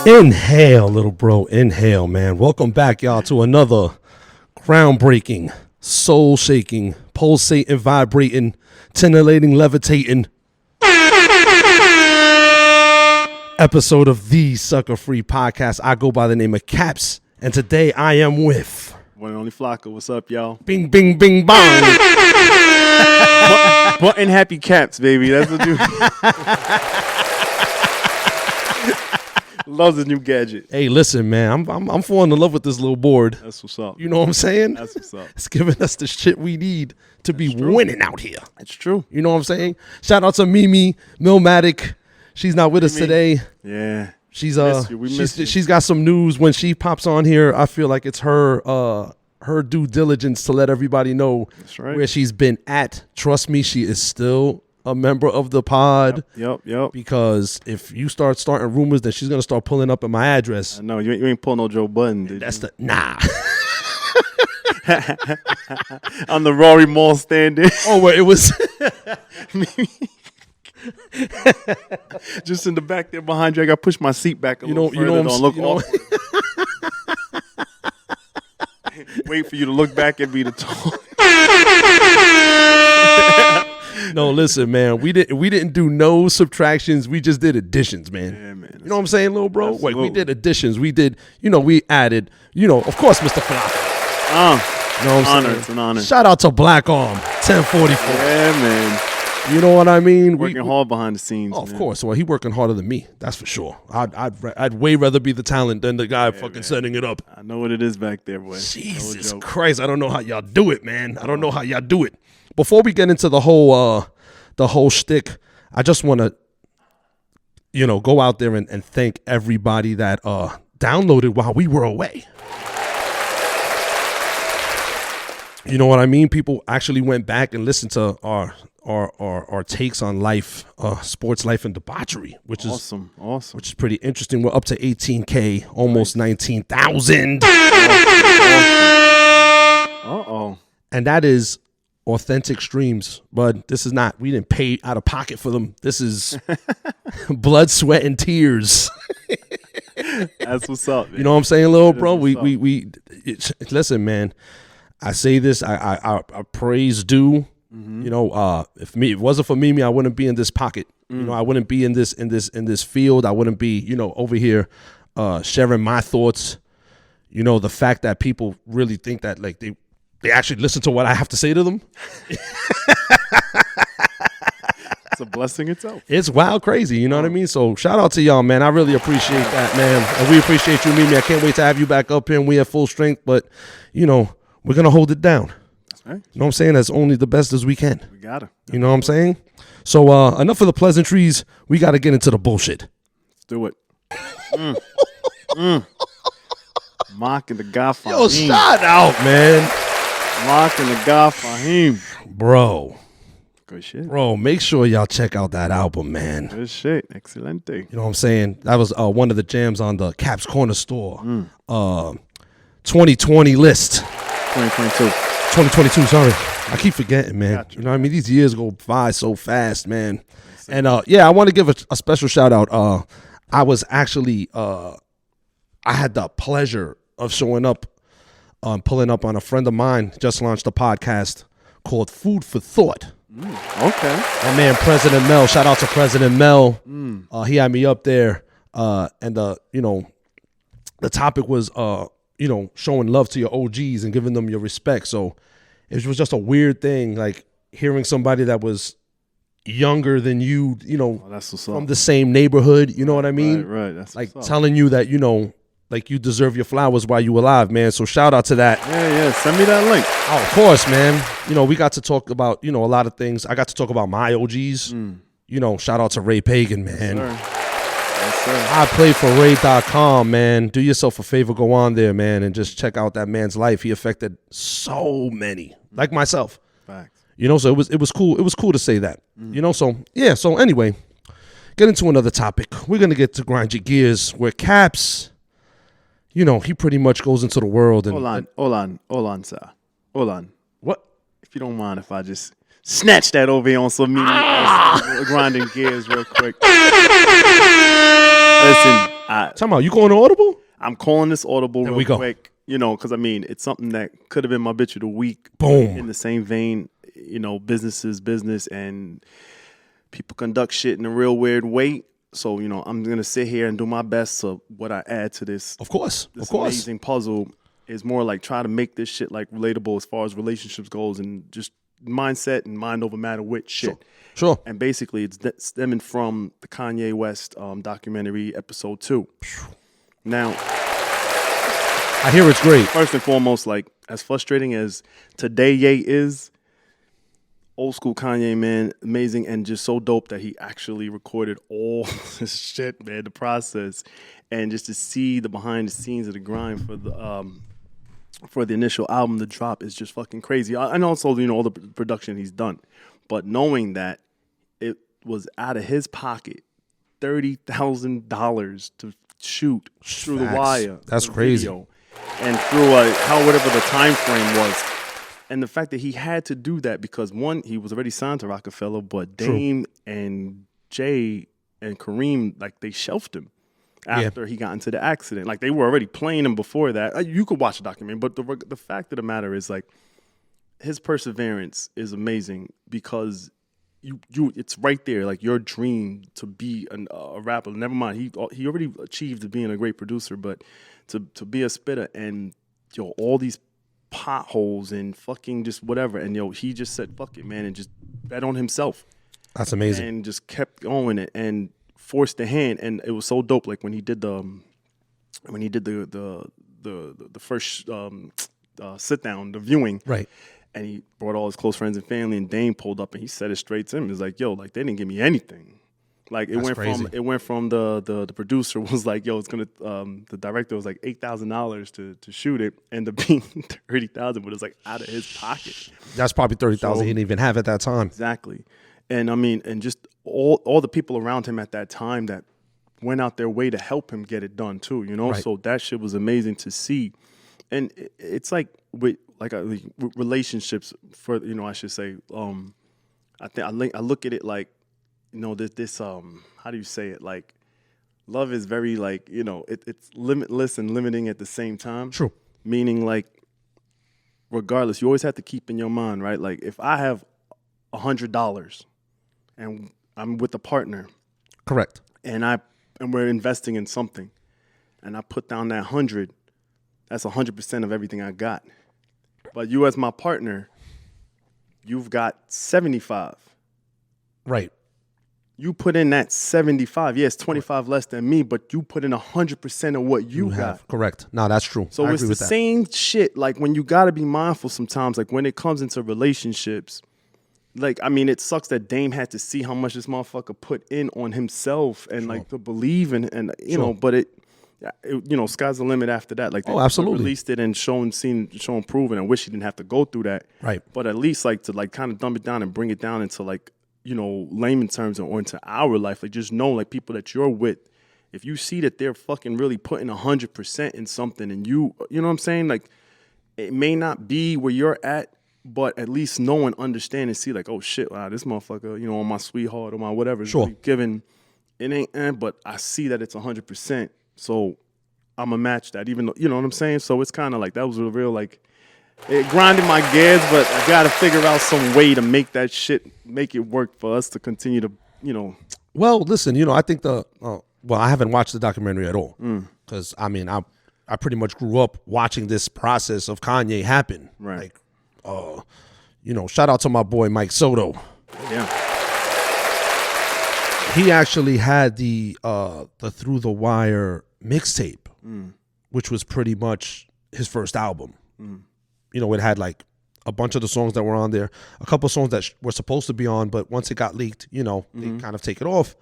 Inhale, little bro. Inhale, man. Welcome back, y'all, to another groundbreaking, soul-shaking, pulsating, vibrating, titillating, levitating episode of the Sucka Free Podcast. I go by the name of Caps, and today I am with... One and only Flaco. What's up, y'all? Bing, bing, bing, bong. Button happy Caps, baby. That's what you... Loves the new gadget. Hey, listen, man. I'm falling in love with this little board. That's what's up. You know what I'm saying? That's what's up. It's giving us the shit we need to be winning out here. It's true. You know what I'm saying? Shout out to Mimi, Millmatic. She's not with us today. Yeah. She's got some news. When she pops on here, I feel like it's her due diligence to let everybody know where she's been at. Trust me, she is still a member of the pod. Yep. Because if you start starting rumors, then she's gonna start pulling up at my address. I know you ain't pulling no Joe Budden, did you? Nah. I'm the Rory Mall stand-in. Oh, well, it was just in the back there behind you. I got to push my seat back a little further. Don't look awkward. Wait for you to look back and be the tall. No, listen, man. We didn't do no subtractions. We just did additions, man. Yeah, man. You know what I'm saying, little bro? Absolutely. Like, we did additions. We did, we added, of course, Mr. Flaco. You know what I'm saying? It's an honor. Shout out to Black Arm 1044. Yeah, man. You know what I mean? Working hard behind the scenes. Oh, of course. Well, he working harder than me. That's for sure. I'd way rather be the talent than the guy setting it up. I know what it is back there, boy. Jesus Christ! I don't know how y'all do it, man. I don't know how y'all do it. Before we get into the whole shtick, I just want to, go out there and thank everybody that downloaded while we were away. You know what I mean? People actually went back and listened to our takes on life, sports life and debauchery, which is awesome. Which is pretty interesting. We're up to 18K, almost 19,000. And that is authentic streams, but this is not. We didn't pay out of pocket for them. This is blood, sweat, and tears. That's what's up, man. You know what I'm saying, little bro? We listen, man. I say this. I praise due. Mm-hmm. If it wasn't for Mimi, I wouldn't be in this pocket. I wouldn't be in this field. I wouldn't be, over here sharing my thoughts. The fact that people really think that like they actually listen to what I have to say to them. It's a blessing itself. It's wild crazy, you know what I mean? So shout out to y'all, man. I really appreciate that, man. And we appreciate you, Mimi. I can't wait to have you back up here and we have full strength, but we're gonna hold it down. Right. You know what I'm saying? As only the best as we can. We got to. You know what I'm saying? So enough of the pleasantries. We got to get into the bullshit. Let's do it. Mocking the God Fahim. Yo, shout out, man. Mocking the God Fahim. Bro. Good shit. Bro, make sure y'all check out that album, man. Good shit. Excelente. You know what I'm saying? That was one of the jams on the Caps Corner Store. 2020 list. 2022, sorry. I keep forgetting, man. Gotcha. You know what I mean? These years go by so fast, man. And I want to give a special shout out. I was actually, I had the pleasure of showing up, pulling up on a friend of mine, just launched a podcast called Food for Thought. Okay. My man, President Mel. Shout out to President Mel. He had me up there. And the topic was, showing love to your OGs and giving them your respect. So it was just a weird thing, like hearing somebody that was younger than you, that's from the same neighborhood. You know what I mean? Right. That's like telling you that, like you deserve your flowers while you alive, man. So shout out to that. Yeah. Send me that link. Oh, of course, man. We got to talk about, a lot of things. I got to talk about my OGs. Shout out to Ray Pagan, man. Yes, sir. I play for Ray.com, man. Do yourself a favor, go on there, man, and just check out that man's life. He affected so many, like myself. Facts. So it was cool. It was cool to say that. So anyway, get into another topic. We're gonna get to grind your gears. Where Caps, he pretty much goes into the world and hold on, sir. Hold on. What? If you don't mind, if I just snatch that over here on some grinding gears real quick. Listen, talking about you going to Audible? I'm calling this Audible There real quick. You know, because I mean, it's something that could have been my bitch of the week. Boom. In the same vein, you know, business is business, and people conduct shit in a real weird way. So, you know, I'm gonna sit here and do my best. So, what I add to this, of course, amazing puzzle is more like try to make this shit like relatable as far as relationships goes, and just mindset and mind over matter with shit. Sure. And basically, it's stemming from the Kanye West documentary, episode 2. Now, I hear it's great. First and foremost, like, as frustrating as Today Ye is, old school Kanye, man, amazing and just so dope that he actually recorded all this shit, man, the process. And just to see the behind the scenes of the grind for the initial album, the drop, is just fucking crazy. And also, you know, all the production he's done. But knowing that it was out of his pocket, $30,000 to shoot through the wire. That's crazy. And through whatever the time frame was. And the fact that he had to do that because, one, he was already signed to Rockefeller, but Dame and Jay and Kareem, like, they shelved him after he got into the accident. Like, they were already playing him before that. You could watch the documentary, but the fact of the matter is, like, his perseverance is amazing because it's right there, like, your dream to be a rapper. Never mind, he already achieved being a great producer, but to be a spitter and, yo, all these potholes and fucking just whatever, and yo, he just said fuck it, man, and just bet on himself. That's amazing. And just kept going it and forced the hand, and it was so dope. Like when he did the first sit down, the viewing, right? And he brought all his close friends and family, and Dame pulled up and he said it straight to him. He was like, yo, like, they didn't give me anything. Like it went from the producer was like, yo, it's gonna the director was like $8,000 to shoot it, and the being $30,000, but it's like out of his pocket. That's probably $30,000 he didn't even have at that time. Exactly. And I mean, and just all the people around him at that time that went out their way to help him get it done too, you know? Right. So that shit was amazing to see. And it's like with relationships, for, you know, I should say, I look at it like, you know, this how do you say it? Like, love is very, like, you know, it's limitless and limiting at the same time. True. Meaning, like, regardless, you always have to keep in your mind, right? Like, if I have $100 and I'm with a partner, correct, and we're investing in something, and I put down that 100, that's 100% of everything I got. But you as my partner, you've got 75. Right. You put in that 75. Yes, 25 less than me, but you put in 100% of what you got. Have. Correct. No, that's true. So it's the same shit. Like, when you got to be mindful sometimes, like when it comes into relationships, like, I mean, it sucks that Dame had to see how much this motherfucker put in on himself and like to believe in, and you know, but it, you know, sky's the limit after that. Like, they absolutely released it and shown proven. I wish he didn't have to go through that. Right. But at least, like, to like kind of dumb it down and bring it down into, like, you know, layman terms or into our life. Like, just know, like, people that you're with, if you see that they're fucking really putting 100% in something, and you know what I'm saying? Like, it may not be where you're at, but at least know and understand and see, like, oh shit, wow, this motherfucker, you know, on my sweetheart or my whatever, is really giving, it ain't, but I see that it's 100%. So I'm going to match that, even though, you know what I'm saying? So it's kind of like, that was a real, like, it grinded my gears, but I got to figure out some way to make that shit, make it work for us to continue to, you know. Well, listen, you know, I think well, I haven't watched the documentary at all. Because, I mean, I pretty much grew up watching this process of Kanye happen. Right. Like, you know, shout out to my boy Mike Soto. Yeah. He actually had the Through the Wire mixtape, which was pretty much his first album. You know, it had like a bunch of the songs that were on there, a couple of songs that were supposed to be on, but once it got leaked, you know, they kind of take it off.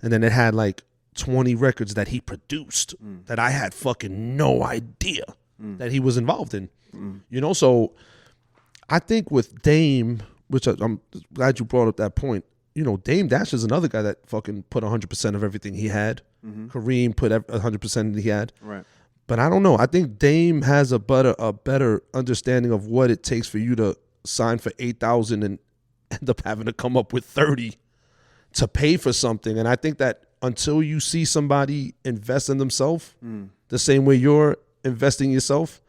And then it had like 20 records that he produced that I had fucking no idea that he was involved in. You know, so I think with Dame, which I'm glad you brought up that point, you know, Dame Dash is another guy that fucking put 100% of everything he had. Kareem put 100% he had. Right. But I don't know. I think Dame has a better understanding of what it takes for you to sign for $8,000 and end up having to come up with $30 to pay for something. And I think that until you see somebody invest in themselves the same way you're investing yourself,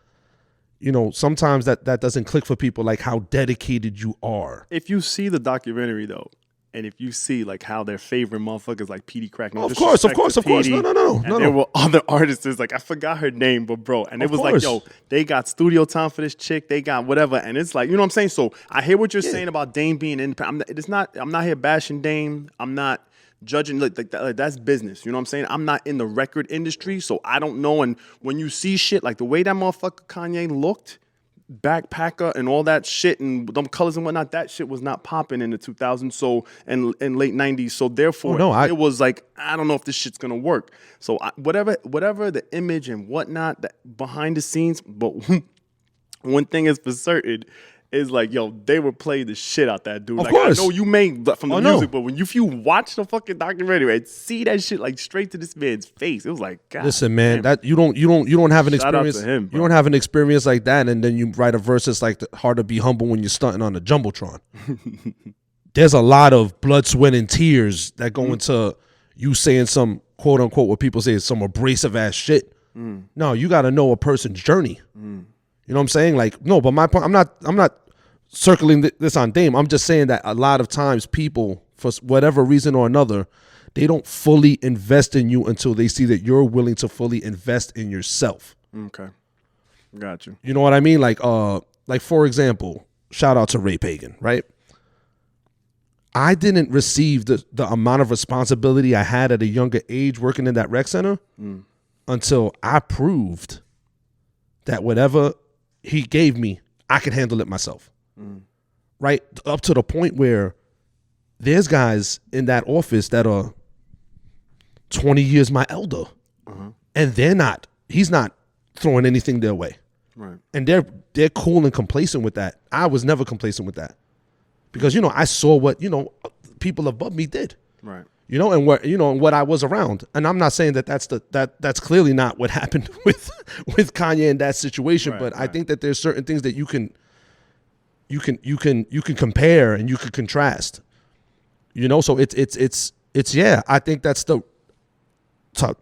you know, sometimes that doesn't click for people, like how dedicated you are. If you see the documentary though, and if you see like how their favorite motherfuckers like Petey Crack, of course. No. There were other artists, like I forgot her name, but bro, and it was like, yo, they got studio time for this chick, they got whatever, and it's like, you know what I'm saying? So I hear what you're saying about Dame being independent. I'm not here bashing Dame. I'm not judging like that's business. You know what I'm saying? I'm not in the record industry, so I don't know. And when you see shit like the way that motherfucker Kanye looked, backpacker and all that shit and them colors and whatnot, that shit was not popping in the 2000s, so and late 90s. So therefore, it was like, I don't know if this shit's gonna work. So whatever the image and whatnot that behind the scenes, but one thing is for certain. Is like, yo, they would play the shit out that dude. Of like, course. I know you made from the music, but if you watch the fucking documentary, right, see that shit like straight to this man's face. It was like, God. Listen, man, that you don't have an Shout out experience. to him, you don't have an experience like that, and then you write a verse that's like hard to be humble when you're stunting on the jumbotron. There's a lot of blood, sweat, and tears that go into you saying some quote unquote what people say is some abrasive ass shit. No, you got to know a person's journey. You know what I'm saying? Like, no, but my point, I'm not circling this on Dame. I'm just saying that a lot of times people, for whatever reason or another, they don't fully invest in you until they see that you're willing to fully invest in yourself. Okay. Got you. You know what I mean? Like for example, shout out to Ray Pagan, right? I didn't receive the amount of responsibility I had at a younger age working in that rec center until I proved that whatever he gave me, I could handle it myself. Right? Up to the point where there's guys in that office that are 20 years my elder. And he's not throwing anything their way. Right. And they're cool and complacent with that. I was never complacent with that. Because, you know, I saw what, you know, people above me did. Right. You know, and what I was around. And I'm not saying that's clearly not what happened with Kanye in that situation, but I think that there's certain things that you can compare and you can contrast. You know, so it's I think that's to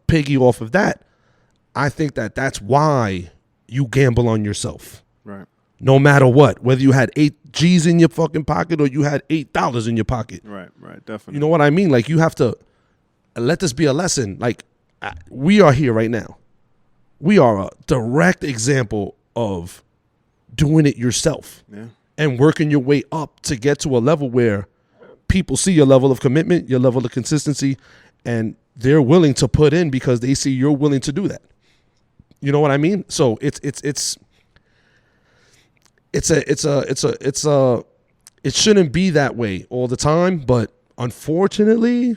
piggy off of that. I think that's why you gamble on yourself. Right. No matter what, whether you had 8 G's in your fucking pocket or you had $8 in your pocket. Right, definitely. You know what I mean? Like, you have to let this be a lesson. Like, we are here right now. We are a direct example of doing it yourself and working your way up to get to a level where people see your level of commitment, your level of consistency, and they're willing to put in because they see you're willing to do that. You know what I mean? So it shouldn't be that way all the time, but unfortunately,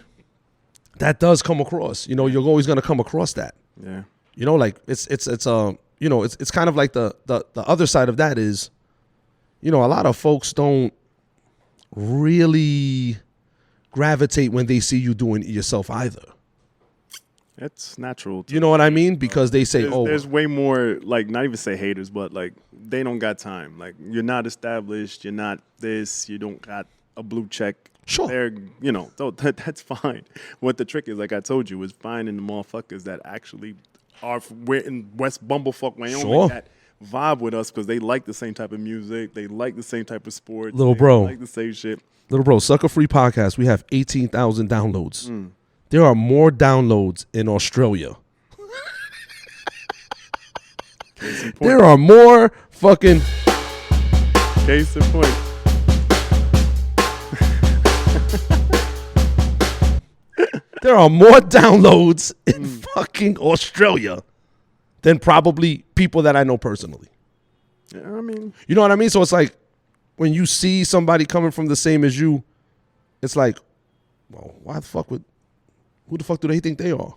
that does come across. You know, you're always going to come across that. Yeah. You know, like it's kind of like the other side of that is, you know, a lot of folks don't really gravitate when they see you doing it yourself either. It's natural. You know what I mean? Because they say, there's way more, like, not even say haters, but like they don't got time. Like, you're not established, you're not this, you don't got a blue check. Sure. They're, you know, that's fine. What the trick is, like I told you, is finding the motherfuckers that actually we're in West Bumblefuck, Wyoming, that vibe with us because they like the same type of music, they like the same type of sports, they like the same shit. Little bro, Sucka Free Podcast, we have 18,000 downloads. There are more downloads in Australia. There are more fucking... Case in point. There are more downloads in fucking Australia than probably people that I know personally. Yeah, I mean... You know what I mean? So it's like, when you see somebody coming from the same as you, it's like, well, why the fuck would... Who the fuck do they think they are?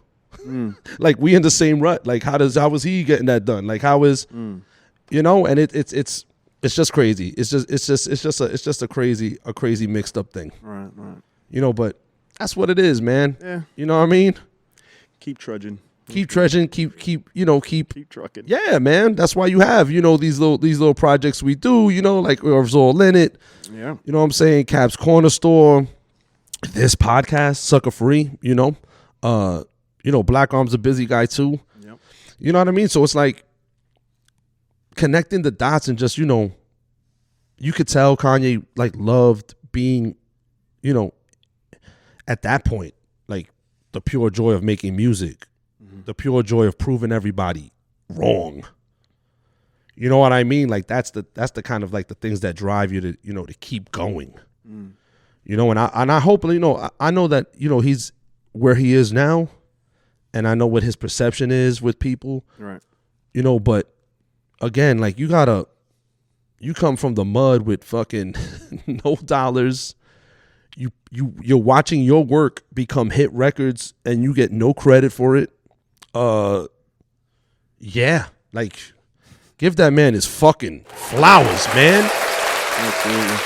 Like, we in the same rut. Like, how was he getting that done? Like, how is, you know? And it's just crazy. It's just a crazy mixed up thing. Right. You know, but that's what it is, man. Yeah. You know what I mean? Keep trudging. Keep trudging. Keep trucking. Yeah, man. That's why you have, you know, these little projects we do. You know, like Irv's All In It. Yeah. You know what I'm saying? Cap's Corner Store. This podcast, Sucka Free, you know. Black Arm's a busy guy too. Yep. You know what I mean? So it's like connecting the dots and just, you could tell Kanye like loved being, at that point, like the pure joy of making music, the pure joy of proving everybody wrong. You know what I mean? Like that's the kind of like the things that drive you to, to keep going. And I hope, I know that, he's where he is now, and I know what his perception is with people. Right. But again, like you come from the mud with fucking no dollars. You're watching your work become hit records and you get no credit for it. Yeah, like give that man his fucking flowers, man. Absolutely.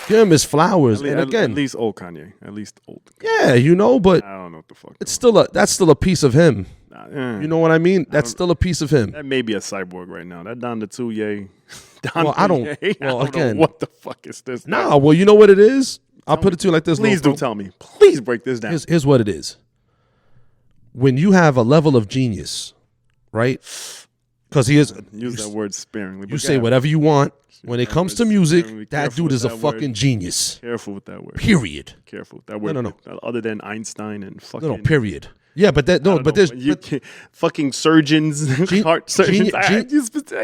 Give him his flowers. And again, at least old Kanye. At least old. Yeah, but I don't know what the fuck. That's still a piece of him. You know what I mean? That's still a piece of him. That may be a cyborg right now. That Don the Two-Yay. I don't know what the fuck is this? Nah, well, you know what it is? I'll put it to you like this. Please do tell me. Please break this down. Here's what it is. When you have a level of genius, right? Because he is. Use that word sparingly. You say whatever you want. When it comes to music, that dude is a fucking genius. Careful with that word. Period. Careful with that word. No. Other than Einstein and fucking. No, period. Yeah, but there's fucking surgeons, heart surgeons.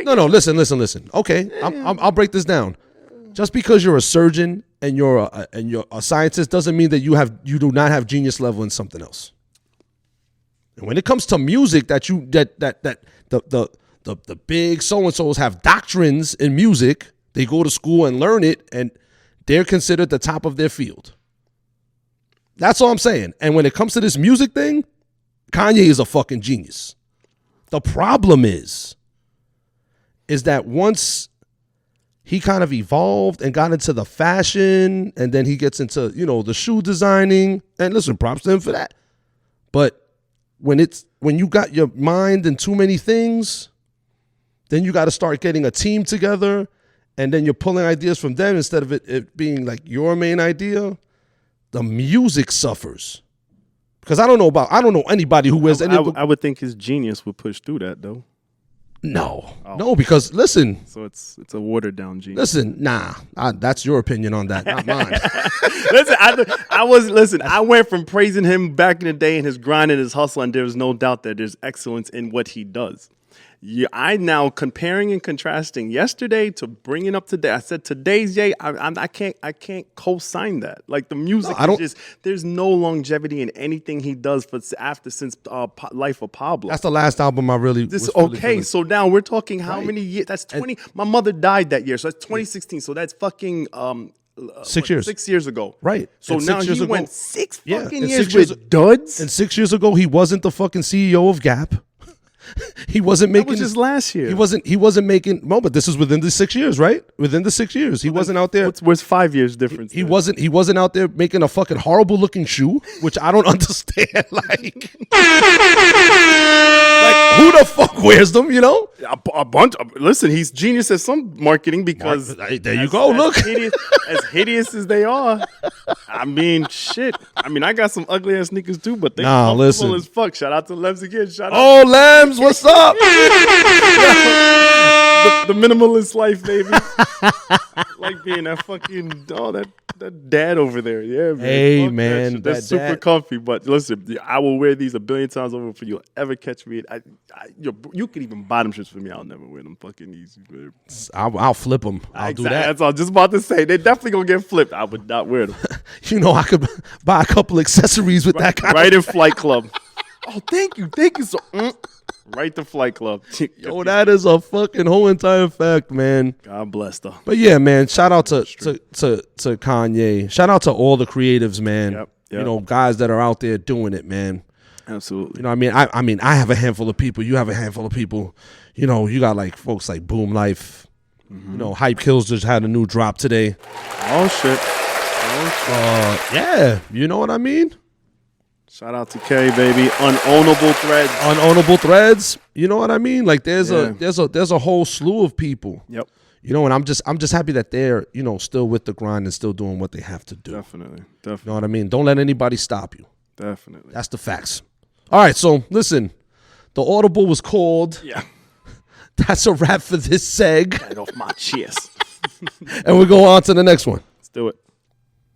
No. Listen. Okay, I'll break this down. Just because you're a surgeon and you're a scientist doesn't mean that you do not have genius level in something else. And when it comes to music, that the big so and so's have doctrines in music, they go to school and learn it, and they're considered the top of their field. That's all I'm saying. And when it comes to this music thing, Kanye is a fucking genius. The problem is that once he kind of evolved and got into the fashion, and then he gets into, the shoe designing, and listen, props to him for that. But when you got your mind in too many things, then you got to start getting a team together, and then you're pulling ideas from them instead of it being like your main idea. The music suffers. Because I don't know anybody who wears any. I would think his genius would push through that though. No, because listen. So it's a watered down genius. Listen, that's your opinion on that, not mine. I went from praising him back in the day and his grind and his hustle, and there's no doubt that there's excellence in what he does. I now comparing and contrasting yesterday to bringing up today. I said today's Ye. I can't co-sign that. Like the music, there's no longevity in anything he does since Life of Pablo. That's the last album I really. So now we're talking how many years? That's 20. My mother died that year, so that's 2016. So that's fucking 6 years. 6 years ago. Right. So and now he went 6 fucking years 6 years with duds. And 6 years ago, he wasn't the fucking CEO of Gap. He wasn't making. That was just last year. He wasn't making. No, but this was within the 6 years, right? Within the 6 years, he wasn't out there. Where's 5 years difference? He wasn't out there making a fucking horrible looking shoe, which I don't understand. Like who the fuck wears them? A bunch. Listen, he's genius at some marketing because there you go. Look, as hideous as they are. I mean, shit. I got some ugly ass sneakers too, but they comfortable as fuck. Shout out to Lems again. Lems, what's up? the minimalist life, baby. Like being that fucking that dad over there. Yeah, man. Hey, man. That's super comfy. But listen, I will wear these a billion times over for you'll ever catch me. You can even buy them shits for me. I'll never wear them fucking easy. I'll flip them. I'll do that. That's all I was just about to say. They're definitely going to get flipped. I would not wear them. I could buy a couple accessories with that kind right in Flight Club. Oh, thank you. So, right to Flight Club. Yo, that is a fucking whole entire fact, man. God bless them. But yeah, man, shout out to Kanye. Shout out to all the creatives, man. Yep. Guys that are out there doing it, man. Absolutely. I have a handful of people. You have a handful of people. You got like folks like Boom Life. Mm-hmm. Hype Kills just had a new drop today. Oh shit. Yeah, you know what I mean? Shout out to K, baby. Unownable threads. You know what I mean? Like there's a whole slew of people. Yep. And I'm just happy that they're, still with the grind and still doing what they have to do. Definitely. You know what I mean? Don't let anybody stop you. Definitely. That's the facts. All right, so listen, the audible was called. Yeah. That's a wrap for this seg. Get off my chest. And we go on to the next one. Let's do it.